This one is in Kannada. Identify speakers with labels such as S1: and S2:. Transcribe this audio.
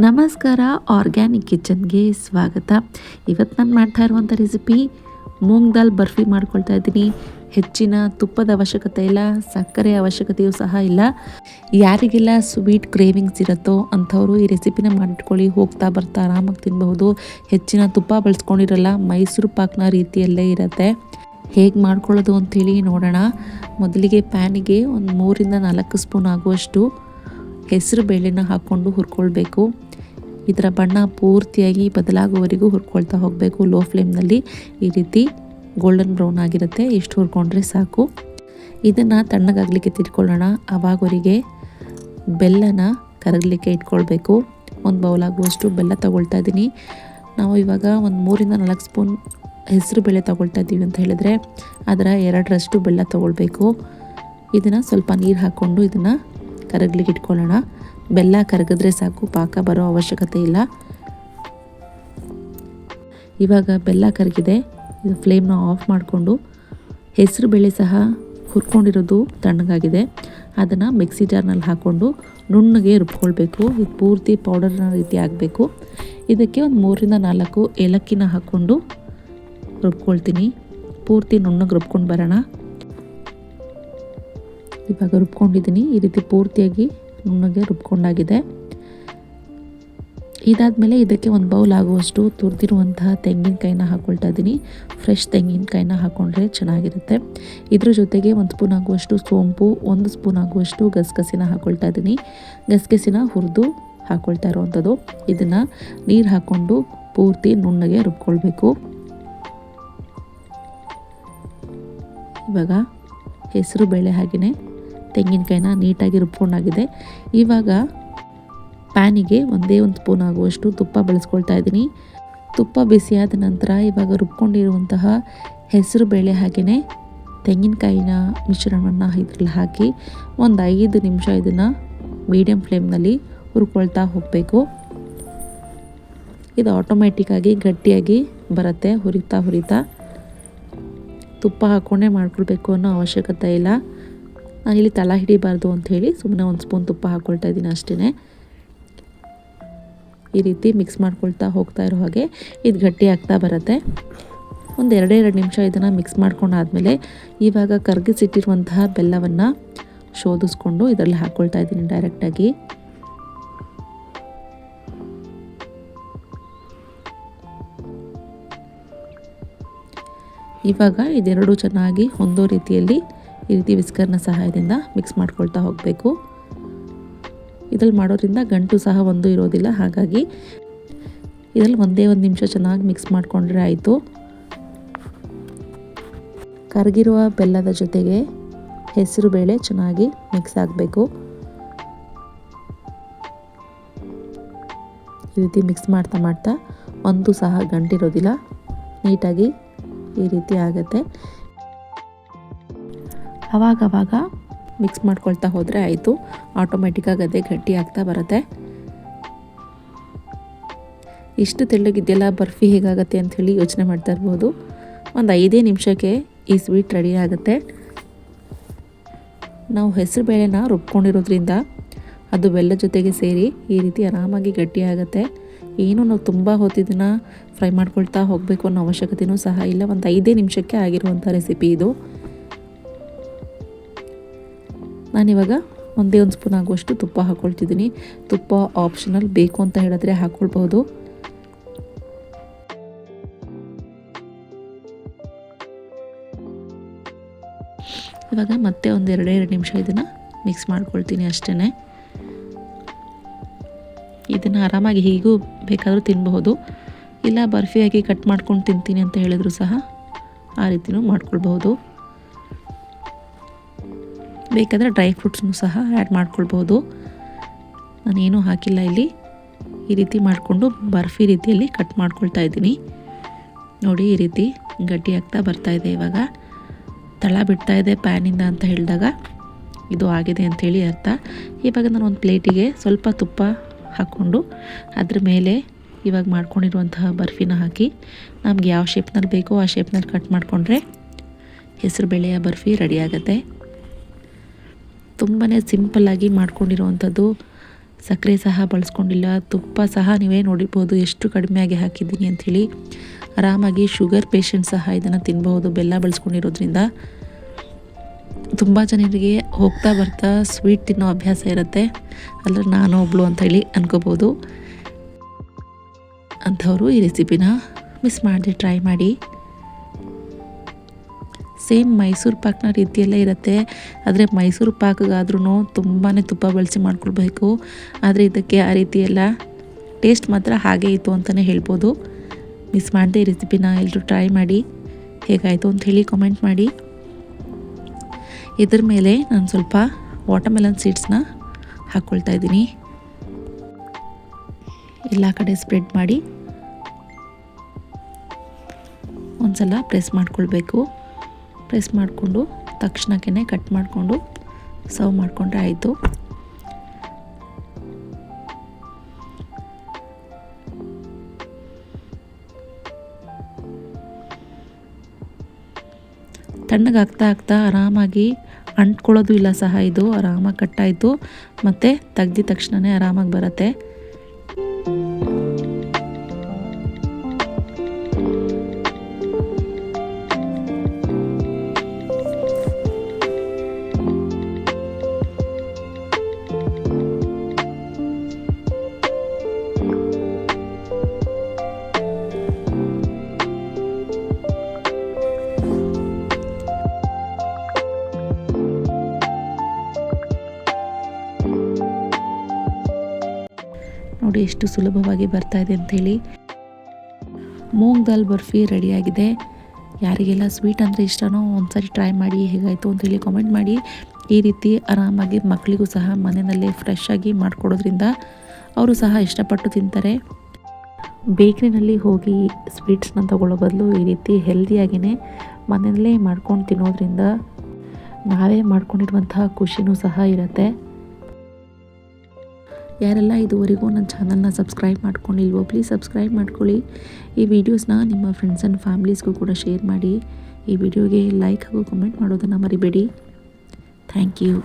S1: ನಮಸ್ಕಾರ, ಆರ್ಗ್ಯಾನಿಕ್ ಕಿಚನ್ಗೆ ಸ್ವಾಗತ. ಇವತ್ತು ನಾನು ಮಾಡ್ತಾ ಇರುವಂಥ ರೆಸಿಪಿ ಮೂಂಗ್ ದಾಲ್ ಬರ್ಫಿ ಮಾಡ್ಕೊಳ್ತಾ ಇದ್ದೀನಿ. ಹೆಚ್ಚಿನ ತುಪ್ಪದ ಅವಶ್ಯಕತೆ ಇಲ್ಲ, ಸಕ್ಕರೆ ಅವಶ್ಯಕತೆಯೂ ಸಹ ಇಲ್ಲ. ಯಾರಿಗೆಲ್ಲ ಸ್ವೀಟ್ ಕ್ರೇವಿಂಗ್ಸ್ ಇರುತ್ತೋ ಅಂಥವರು ಈ ರೆಸಿಪಿನ ಮಾಡಿಟ್ಕೊಳ್ಳಿ. ಹೋಗ್ತಾ ಬರ್ತಾ ಆರಾಮಾಗಿ ತಿನ್ನಬಹುದು. ಹೆಚ್ಚಿನ ತುಪ್ಪ ಬಳಸ್ಕೊಂಡಿರಲ್ಲ, ಮೈಸೂರು ಪಾಕ್ನ ರೀತಿಯಲ್ಲೇ ಇರುತ್ತೆ. ಹೇಗೆ ಮಾಡ್ಕೊಳ್ಳೋದು ಅಂಥೇಳಿ ನೋಡೋಣ. ಮೊದಲಿಗೆ ಪ್ಯಾನಿಗೆ ಒಂದು 3-4 ಸ್ಪೂನ್ ಆಗುವಷ್ಟು ಹೆಸರು ಬೇಳೆನ ಹಾಕ್ಕೊಂಡು ಹುರ್ಕೊಳ್ಬೇಕು. ಇದರ ಬಣ್ಣ ಪೂರ್ತಿಯಾಗಿ ಬದಲಾಗುವವರೆಗೂ ಹುರ್ಕೊಳ್ತಾ ಹೋಗಬೇಕು. ಲೋ ಫ್ಲೇಮ್ನಲ್ಲಿ ಈ ರೀತಿ ಗೋಲ್ಡನ್ ಬ್ರೌನ್ ಆಗಿರುತ್ತೆ, ಇಷ್ಟು ಹುರ್ಕೊಂಡ್ರೆ ಸಾಕು. ಇದನ್ನು ತಣ್ಣಗಾಗಲಿಕ್ಕೆ ತಿರ್ಕೊಳ್ಳೋಣ. ಆವಾಗವರೆಗೆ ಬೆಲ್ಲನ ಕರಗಲಿಕ್ಕೆ ಇಟ್ಕೊಳ್ಬೇಕು. ಒಂದು ಬೌಲಾಗುವಷ್ಟು ಬೆಲ್ಲ ತೊಗೊಳ್ತಾ ಇದ್ದೀನಿ. ನಾವು ಇವಾಗ ಒಂದು 3-4 ಸ್ಪೂನ್ ಹೆಸರು ಬೇಳೆ ತೊಗೊಳ್ತಾ ಇದ್ದೀವಿ ಅಂತ ಹೇಳಿದ್ರೆ ಅದರ 2ರಷ್ಟು ಬೆಲ್ಲ ತೊಗೊಳ್ಬೇಕು. ಇದನ್ನು ಸ್ವಲ್ಪ ನೀರು ಹಾಕ್ಕೊಂಡು ಇದನ್ನು ಕರಗಲಿಕ್ಕೆ ಇಟ್ಕೊಳ್ಳೋಣ. ಬೆಲ್ಲ ಕರಗಿದ್ರೆ ಸಾಕು, ಪಾಕ ಬರೋ ಅವಶ್ಯಕತೆ ಇಲ್ಲ. ಇವಾಗ ಬೆಲ್ಲ ಕರಗಿದೆ. ಇದು ಫ್ಲೇಮ್ನ ಆಫ್ ಮಾಡಿಕೊಂಡು ಹೆಸರು ಬೇಳೆ ಸಹ ಹುರ್ಕೊಂಡಿರೋದು ತಣ್ಣಗಾಗಿದೆ. ಅದನ್ನು ಮಿಕ್ಸಿ ಜಾರ್ನಲ್ಲಿ ಹಾಕ್ಕೊಂಡು ನುಣ್ಣಗೆ ರುಬ್ಕೊಳ್ಬೇಕು. ಇದು ಪೂರ್ತಿ ಪೌಡರ್ನ ರೀತಿ ಆಗಬೇಕು. ಇದಕ್ಕೆ ಒಂದು 3-4 ಏಲಕ್ಕಿನ ಹಾಕ್ಕೊಂಡು ರುಬ್ಕೊಳ್ತೀನಿ. ಪೂರ್ತಿ ನುಣ್ಣಗೆ ರುಬ್ಕೊಂಡು ಬರೋಣ. ಇವಾಗ ರುಬ್ಕೊಂಡಿದ್ದೀನಿ. ಈ ರೀತಿ ಪೂರ್ತಿಯಾಗಿ ನುಣ್ಣಗೆ ರುಬ್ಕೊಂಡಾಗಿದೆ. ಇದಾದಮೇಲೆ ಇದಕ್ಕೆ ಒಂದು ಬೌಲ್ ಆಗುವಷ್ಟು ತುರಿದಿರುವಂತಹ ತೆಂಗಿನಕಾಯಿನ ಹಾಕ್ಕೊಳ್ತಾ ಇದ್ದೀನಿ. ಫ್ರೆಶ್ ತೆಂಗಿನಕಾಯಿನ ಹಾಕ್ಕೊಂಡ್ರೆ ಚೆನ್ನಾಗಿರುತ್ತೆ. ಇದ್ರ ಜೊತೆಗೆ 1 ಸ್ಪೂನ್ ಆಗುವಷ್ಟು ಸೋಂಪು, 1 ಸ್ಪೂನ್ ಆಗುವಷ್ಟು ಗಸಗಸಿನ ಹಾಕ್ಕೊಳ್ತಾ ಇದ್ದೀನಿ. ಗಸಗಸಿನ ಹುರಿದು ಹಾಕ್ಕೊಳ್ತಾ ಇರುವಂಥದ್ದು. ಇದನ್ನು ನೀರು ಹಾಕ್ಕೊಂಡು ಪೂರ್ತಿ ನುಣ್ಣಗೆ ರುಬ್ಕೊಳ್ಬೇಕು. ಇವಾಗ ಹೆಸರು ಬೇಳೆ ಹಾಗೆಯೇ ತೆಂಗಿನಕಾಯಿನ ನೀಟಾಗಿ ರುಬ್ಕೊಂಡಾಗಿದೆ. ಇವಾಗ ಪ್ಯಾನಿಗೆ 1 ಸ್ಪೂನ್ ಆಗುವಷ್ಟು ತುಪ್ಪ ಬಳಸ್ಕೊಳ್ತಾ ಇದ್ದೀನಿ. ತುಪ್ಪ ಬಿಸಿಯಾದ ನಂತರ ಇವಾಗ ರುಬ್ಕೊಂಡಿರುವಂತಹ ಹೆಸರು ಬೇಳೆ ಹಾಗೆಯೇ ತೆಂಗಿನಕಾಯಿನ ಮಿಶ್ರಣವನ್ನು ಇದರಲ್ಲಿ ಹಾಕಿ ಒಂದು 5 ನಿಮಿಷ ಇದನ್ನು ಮೀಡಿಯಮ್ ಫ್ಲೇಮ್ನಲ್ಲಿ ಹುರ್ಕೊಳ್ತಾ ಹೋಗಬೇಕು. ಇದು ಆಟೋಮ್ಯಾಟಿಕ್ಕಾಗಿ ಗಟ್ಟಿಯಾಗಿ ಬರುತ್ತೆ. ಹುರಿತಾ ತುಪ್ಪ ಹಾಕ್ಕೊಂಡೇ ಮಾಡ್ಕೊಳ್ಬೇಕು ಅನ್ನೋ ಅವಶ್ಯಕತೆ ಇಲ್ಲ. ನಾನಿಲ್ಲಿ ತಳ ಹಿಡಿಬಾರ್ದು ಅಂಥೇಳಿ ಸುಮ್ಮನೆ 1 ಸ್ಪೂನ್ ತುಪ್ಪ ಹಾಕ್ಕೊಳ್ತಾ ಇದ್ದೀನಿ ಅಷ್ಟೇ. ಈ ರೀತಿ ಮಿಕ್ಸ್ ಮಾಡ್ಕೊಳ್ತಾ ಹೋಗ್ತಾ ಇರೋ ಹಾಗೆ ಇದು ಗಟ್ಟಿ ಆಗ್ತಾ ಬರುತ್ತೆ. ಒಂದು 2 ನಿಮಿಷ ಇದನ್ನು ಮಿಕ್ಸ್ ಮಾಡ್ಕೊಂಡಾದಮೇಲೆ ಇವಾಗ ಕರಗಿಸಿಟ್ಟಿರುವಂತಹ ಬೆಲ್ಲವನ್ನು ಶೋಧಿಸ್ಕೊಂಡು ಇದರಲ್ಲಿ ಹಾಕ್ಕೊಳ್ತಾ ಇದ್ದೀನಿ ಡೈರೆಕ್ಟಾಗಿ. ಇವಾಗ ಇದೆರಡು ಚೆನ್ನಾಗಿ ಹೊಂದೋ ರೀತಿಯಲ್ಲಿ ಈ ರೀತಿ ವಿಸ್ಕರ್ನ ಸಹಾಯದಿಂದ ಮಿಕ್ಸ್ ಮಾಡ್ಕೊಳ್ತಾ ಹೋಗಬೇಕು. ಇದರಲ್ಲಿ ಮಾಡೋದ್ರಿಂದ ಗಂಟು ಸಹ ಒಂದು ಇರೋದಿಲ್ಲ. ಹಾಗಾಗಿ ಇದರಲ್ಲಿ 1 ನಿಮಿಷ ಚೆನ್ನಾಗಿ ಮಿಕ್ಸ್ ಮಾಡಿಕೊಂಡ್ರೆ ಆಯಿತು. ಕರಗಿರುವ ಬೆಲ್ಲದ ಜೊತೆಗೆ ಹೆಸರು ಬೇಳೆ ಚೆನ್ನಾಗಿ ಮಿಕ್ಸ್ ಆಗಬೇಕು. ಈ ರೀತಿ ಮಿಕ್ಸ್ ಮಾಡ್ತಾ ಒಂದು ಸಹ ಗಂಟಿರೋದಿಲ್ಲ. ನೀಟಾಗಿ ಈ ರೀತಿ ಆಗುತ್ತೆ. ಆವಾಗ ಮಿಕ್ಸ್ ಮಾಡ್ಕೊಳ್ತಾ ಹೋದರೆ ಆಯಿತು. ಆಟೋಮೆಟಿಕ್ಕಾಗಿ ಅದೇ ಗಟ್ಟಿ ಆಗ್ತಾ ಬರುತ್ತೆ. ಇಷ್ಟು ತೆಳ್ಳಗಿದೆಯಲ್ಲ ಬರ್ಫಿ ಹೇಗಾಗುತ್ತೆ ಅಂಥೇಳಿ ಯೋಚನೆ ಮಾಡ್ತಾ ಇರ್ಬೋದು. ಒಂದು 5 ನಿಮಿಷಕ್ಕೆ ಈ ಸ್ವೀಟ್ ರೆಡಿ ಆಗುತ್ತೆ. ನಾವು ಹೆಸರು ಬೇಳೆನ ರುಬ್ಕೊಂಡಿರೋದ್ರಿಂದ ಅದು ಬೆಲ್ಲದ ಜೊತೆಗೆ ಸೇರಿ ಈ ರೀತಿ ಆರಾಮಾಗಿ ಗಟ್ಟಿ ಆಗುತ್ತೆ. ಏನು ನಾವು ತುಂಬ ಹೊತ್ತಿದ್ದನ್ನು ಫ್ರೈ ಮಾಡ್ಕೊಳ್ತಾ ಹೋಗಬೇಕು ಅನ್ನೋ ಅವಶ್ಯಕತೆಯೂ ಸಹ ಇಲ್ಲ. ಒಂದು 5 ನಿಮಿಷಕ್ಕೆ ಆಗಿರುವಂಥ ರೆಸಿಪಿ ಇದು. ನಾನಿವಾಗ 1 ಸ್ಪೂನ್ ಆಗುವಷ್ಟು ತುಪ್ಪ ಹಾಕ್ಕೊಳ್ತಿದ್ದೀನಿ. ತುಪ್ಪ ಆಪ್ಷನಲ್, ಬೇಕು ಅಂತ ಹೇಳಿದ್ರೆ ಹಾಕ್ಕೊಳ್ಬೋದು. ಇವಾಗ ಮತ್ತೆ ಒಂದು 2 ನಿಮಿಷ ಇದನ್ನು ಮಿಕ್ಸ್ ಮಾಡ್ಕೊಳ್ತೀನಿ ಅಷ್ಟೇ. ಇದನ್ನು ಆರಾಮಾಗಿ ಹೀಗೂ ಬೇಕಾದರೂ ತಿನ್ನಬಹುದು. ಇಲ್ಲ ಬರ್ಫಿಯಾಗಿ ಕಟ್ ಮಾಡ್ಕೊಂಡು ತಿಂತೀನಿ ಅಂತ ಹೇಳಿದ್ರು ಸಹ ಆ ರೀತಿಯೂ ಮಾಡ್ಕೊಳ್ಬಹುದು. ಬೇಕಾದರೆ ಡ್ರೈ ಫ್ರೂಟ್ಸ್ನೂ ಸಹ ಆ್ಯಡ್ ಮಾಡ್ಕೊಳ್ಬಹುದು. ನಾನೇನೂ ಹಾಕಿಲ್ಲ ಇಲ್ಲಿ. ಈ ರೀತಿ ಮಾಡಿಕೊಂಡು ಬರ್ಫಿ ರೀತಿಯಲ್ಲಿ ಕಟ್ ಮಾಡ್ಕೊಳ್ತಾ ಇದ್ದೀನಿ. ನೋಡಿ, ಈ ರೀತಿ ಗಟ್ಟಿ ಆಗ್ತಾ ಬರ್ತಾಯಿದೆ. ಇವಾಗ ತಳ ಬಿಡ್ತಾ ಇದೆ ಪ್ಯಾನಿಂದ ಅಂತ ಹೇಳಿದಾಗ ಇದು ಆಗಿದೆ ಅಂಥೇಳಿ ಅರ್ಥ. ಇವಾಗ ನಾನು ಒಂದು ಪ್ಲೇಟಿಗೆ ಸ್ವಲ್ಪ ತುಪ್ಪ ಹಾಕ್ಕೊಂಡು ಅದ್ರ ಮೇಲೆ ಇವಾಗ ಮಾಡ್ಕೊಂಡಿರುವಂತಹ ಬರ್ಫಿನ ಹಾಕಿ ನಮ್ಗೆ ಯಾವ ಶೇಪ್ನಲ್ಲಿ ಬೇಕೋ ಆ ಶೇಪ್ನಲ್ಲಿ ಕಟ್ ಮಾಡಿಕೊಂಡ್ರೆ ಹೆಸರು ಬೇಳೆಯ ಬರ್ಫಿ ರೆಡಿ ಆಗುತ್ತೆ. ತುಂಬಾ ಸಿಂಪಲ್ಲಾಗಿ ಮಾಡ್ಕೊಂಡಿರುವಂಥದ್ದು. ಸಕ್ಕರೆ ಸಹ ಬಳಸ್ಕೊಂಡಿಲ್ಲ. ತುಪ್ಪ ಸಹ ನೀವೇ ನೋಡಿರ್ಬೋದು ಎಷ್ಟು ಕಡಿಮೆಯಾಗಿ ಹಾಕಿದ್ದೀನಿ ಅಂಥೇಳಿ. ಆರಾಮಾಗಿ ಶುಗರ್ ಪೇಷಂಟ್ ಸಹ ಇದನ್ನು ತಿನ್ಬಹುದು ಬೆಲ್ಲ ಬಳಸ್ಕೊಂಡಿರೋದ್ರಿಂದ. ತುಂಬ ಜನರಿಗೆ ಹೋಗ್ತಾ ಬರ್ತಾ ಸ್ವೀಟ್ ತಿನ್ನೋ ಅಭ್ಯಾಸ ಇರುತ್ತೆ, ಅಲ್ಲೂ ನಾನು ಒಬ್ಳು ಅಂತ ಹೇಳಿ ಅನ್ಕೋಬೋದು. ಅಂಥವರು ಈ ರೆಸಿಪಿನ ಮಿಸ್ ಮಾಡದೆ ಟ್ರೈ ಮಾಡಿ. ಸೇಮ್ ಮೈಸೂರು ಪಾಕ್ನ ರೀತಿಯಲ್ಲೇ ಇರುತ್ತೆ, ಆದರೆ ಮೈಸೂರು ಪಾಕ್ಗಾದ್ರೂ ತುಂಬಾ ತುಪ್ಪ ಬಳಸಿ ಮಾಡ್ಕೊಳ್ಬೇಕು. ಆದರೆ ಇದಕ್ಕೆ ಆ ರೀತಿಯೆಲ್ಲ ಟೇಸ್ಟ್ ಮಾತ್ರ ಹಾಗೇ ಇತ್ತು ಅಂತಲೇ ಹೇಳ್ಬೋದು. ಮಿಸ್ ಮಾಡದೆ ಈ ರೆಸಿಪಿನ ಎಲ್ಲರೂ ಟ್ರೈ ಮಾಡಿ, ಹೇಗಾಯಿತು ಅಂಥೇಳಿ ಕಾಮೆಂಟ್ ಮಾಡಿ. ಇದ್ರ ಮೇಲೆ ನಾನು ಸ್ವಲ್ಪ ವಾಟರ್ಮೆಲನ್ ಸೀಡ್ಸ್ನ ಹಾಕ್ಕೊಳ್ತಾ ಇದ್ದೀನಿ. ಎಲ್ಲ ಕಡೆ ಸ್ಪ್ರೆಡ್ ಮಾಡಿ ಒಂದ್ಸಲ ಪ್ರೆಸ್ ಮಾಡ್ಕೊಳ್ಬೇಕು. ಪ್ರೆಸ್ ಮಾಡಿಕೊಂಡು ತಕ್ಷಣಕ್ಕೆ ಕಟ್ ಮಾಡಿಕೊಂಡು ಸರ್ವ್ ಮಾಡಿಕೊಂಡ್ರೆ ಆಯಿತು. ತಣ್ಣಗಾಗ್ತಾ ಆರಾಮಾಗಿ ಅಂಟ್ಕೊಳ್ಳೋದು ಇಲ್ಲ ಸಹ, ಇದು ಆರಾಮಾಗಿ ಕಟ್ಟಾಯಿತು. ಮತ್ತು ತೆಗ್ದಿದ ತಕ್ಷಣವೇ ಆರಾಮಾಗಿ ಬರುತ್ತೆ. ನೋಡಿ ಎಷ್ಟು ಸುಲಭವಾಗಿ ಬರ್ತಾ ಇದೆ ಅಂಥೇಳಿ. ಮೂಂಗ್ ದಾಲ್ ಬರ್ಫಿ ರೆಡಿಯಾಗಿದೆ. ಯಾರಿಗೆಲ್ಲ ಸ್ವೀಟ್ ಅಂದರೆ ಇಷ್ಟನೋ ಒಂದ್ಸರಿ ಟ್ರೈ ಮಾಡಿ, ಹೇಗಾಯಿತು ಅಂಥೇಳಿ ಕಾಮೆಂಟ್ ಮಾಡಿ. ಈ ರೀತಿ ಆರಾಮಾಗಿ ಮಕ್ಕಳಿಗೂ ಸಹ ಮನೆಯಲ್ಲೇ ಫ್ರೆಶ್ ಆಗಿ ಮಾಡಿಕೊಡೋದ್ರಿಂದ ಅವರು ಸಹ ಇಷ್ಟಪಟ್ಟು ತಿಂತಾರೆ. ಬೇಕ್ರಿನಲ್ಲಿ ಹೋಗಿ ಸ್ವೀಟ್ಸ್ನ ತಗೊಳ್ಳೋ ಬದಲು ಈ ರೀತಿ ಹೆಲ್ದಿಯಾಗಿಯೇ ಮನೆಯಲ್ಲೇ ಮಾಡ್ಕೊಂಡು ತಿನ್ನೋದ್ರಿಂದ ನಾವೇ ಮಾಡ್ಕೊಂಡಿರುವಂತಹ ಖುಷಿನೂ ಸಹ ಇರುತ್ತೆ. ಯಾರೆಲ್ಲ ಇದುವರೆಗೂ ನನ್ನ ಚಾನಲ್ನ ಸಬ್ಸ್ಕ್ರೈಬ್ ಮಾಡ್ಕೊಂಡಿಲ್ವೋ ಪ್ಲೀಸ್ ಸಬ್ಸ್ಕ್ರೈಬ್ ಮಾಡ್ಕೊಳ್ಳಿ. ಈ ವಿಡಿಯೋಸ್ನ ನಿಮ್ಮ ಫ್ರೆಂಡ್ಸ್ ಆ್ಯಂಡ್ ಫ್ಯಾಮಿಲೀಸ್ಗೂ ಕೂಡ ಶೇರ್ ಮಾಡಿ. ಈ ವಿಡಿಯೋಗೆ ಲೈಕ್ ಹಾಗೂ ಕಮೆಂಟ್ ಮಾಡೋದನ್ನು ಮರಿಬೇಡಿ. Thank you.